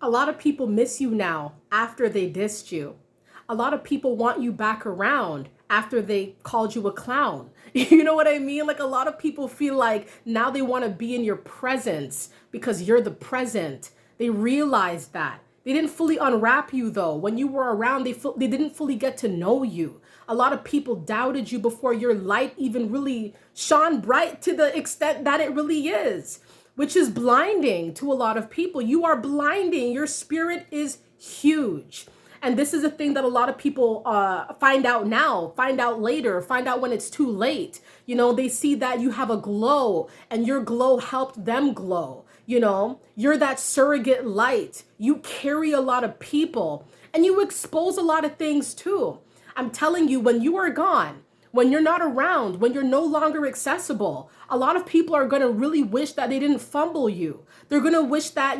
A lot of people miss you now after they dissed you. A lot of people want you back around after they called you a clown. You know what I mean? Like a lot of people feel like now they want to be in your presence because you're the present. They realize that. They didn't fully unwrap you though. When you were around, they didn't fully get to know you. A lot of people doubted you before your light even really shone bright to the extent that it really is, which is blinding to a lot of people. You are blinding. Your spirit is huge. And this is a thing that a lot of people find out now, find out later, find out when it's too late. You know, they see that you have a glow and your glow helped them glow. You know, you're that surrogate light. You carry a lot of people and you expose a lot of things too. I'm telling you, when you are gone, when you're not around, when you're no longer accessible, a lot of people are going to really wish that they didn't fumble you. They're going to wish that,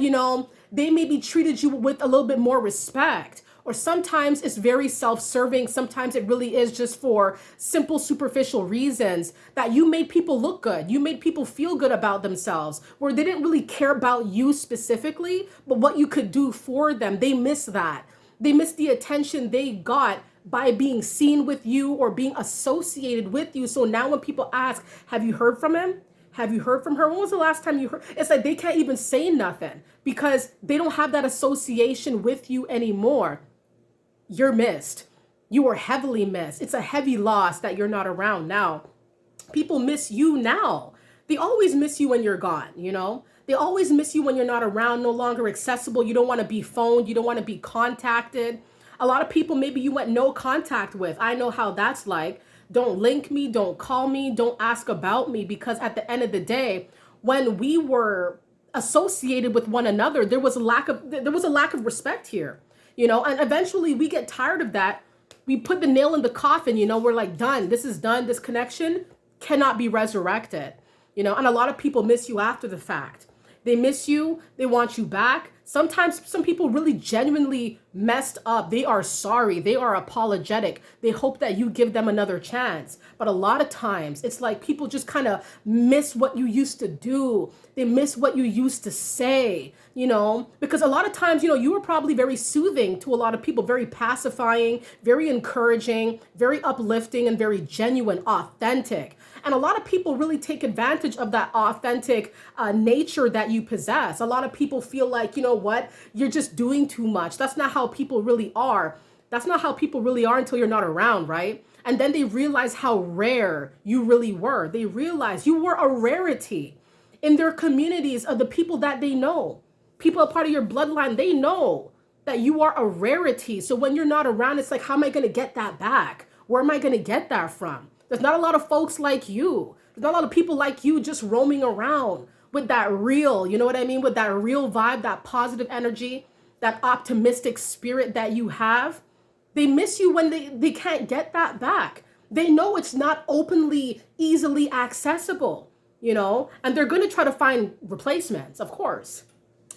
they maybe treated you with a little bit more respect. Or sometimes it's very self-serving. Sometimes it really is just for simple, superficial reasons that you made people look good. You made people feel good about themselves, where they didn't really care about you specifically, but what you could do for them. They miss that. They miss the attention they got by being seen with you or being associated with you. So now when people ask, have you heard from him? Have you heard from her? When was the last time you heard? It's like they can't even say nothing because they don't have that association with you anymore. You're missed. You are heavily missed. It's a heavy loss that you're not around now. People miss you now. They always miss you when you're gone, They always miss you when you're not around, no longer accessible. You don't want to be phoned. You don't want to be contacted. A lot of people maybe you went no contact with. I know how that's like. Don't link me, don't call me, don't ask about me, because at the end of the day, when we were associated with one another, there was a lack of respect here. And eventually we get tired of that. We put the nail in the coffin, we're like, done. This is done. This connection cannot be resurrected, and a lot of people miss you after the fact. They miss you. They want you back. Sometimes some people really genuinely messed up. They are sorry. They are apologetic. They hope that you give them another chance. But a lot of times it's like people just kind of miss what you used to do. They miss what you used to say, because a lot of times, you were probably very soothing to a lot of people, very pacifying, very encouraging, very uplifting, and very genuine, authentic. And a lot of people really take advantage of that authentic nature that you possess. A lot of people feel like, what? You're just doing too much. That's not how people really are. That's not how people really are until you're not around, right? And then they realize how rare you really were. They realize you were a rarity in their communities of the people that they know. People are part of your bloodline. They know that you are a rarity. So when you're not around, it's like, how am I going to get that back? Where am I going to get that from? There's not a lot of folks like you. There's not a lot of people like you just roaming around with that real, with that real vibe, that positive energy, that optimistic spirit that you have. They miss you when they can't get that back. They know it's not openly, easily accessible, and they're going to try to find replacements, of course.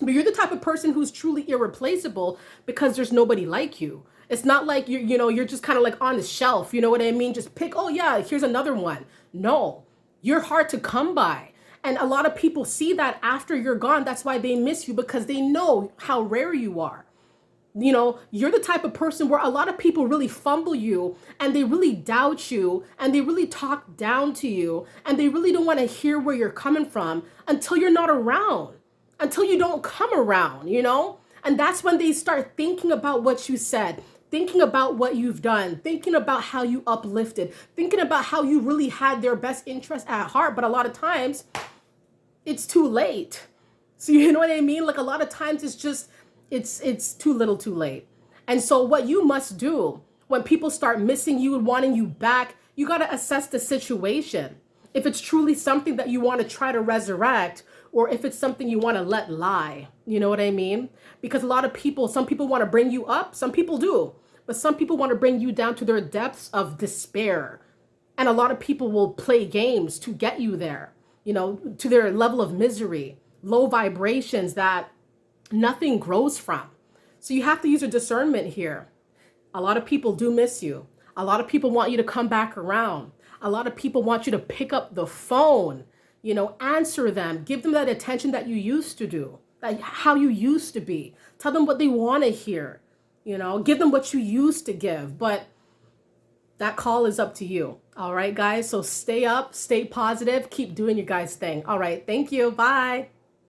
But you're the type of person who's truly irreplaceable because there's nobody like you. It's not like you're just kind of like on the shelf, you know what I mean? Just pick, oh yeah, here's another one. No, you're hard to come by. And a lot of people see that after you're gone. That's why they miss you, because they know how rare you are. You're the type of person where a lot of people really fumble you and they really doubt you and they really talk down to you and they really don't want to hear where you're coming from until you're not around, until you don't come around, And that's when they start thinking about what you said, thinking about what you've done, thinking about how you uplifted, thinking about how you really had their best interest at heart. But a lot of times it's too late. So you know what I mean? Like a lot of times it's just, it's too little too late. And so what you must do when people start missing you and wanting you back, you got to assess the situation. If it's truly something that you want to try to resurrect, or if it's something you want to let lie, you know what I mean? Because a lot of people, some people want to bring you up, some people do, but some people want to bring you down to their depths of despair. And a lot of people will play games to get you there, to their level of misery, low vibrations that nothing grows from. So you have to use your discernment here. A lot of people do miss you. A lot of people want you to come back around. A lot of people want you to pick up the phone, answer them, give them that attention that you used to do. like how you used to be. Tell them what they want to hear. You know, give them what you used to give. But that call is up to you. All right, guys. So stay up, stay positive, keep doing your guys' thing. All right. Thank you. Bye.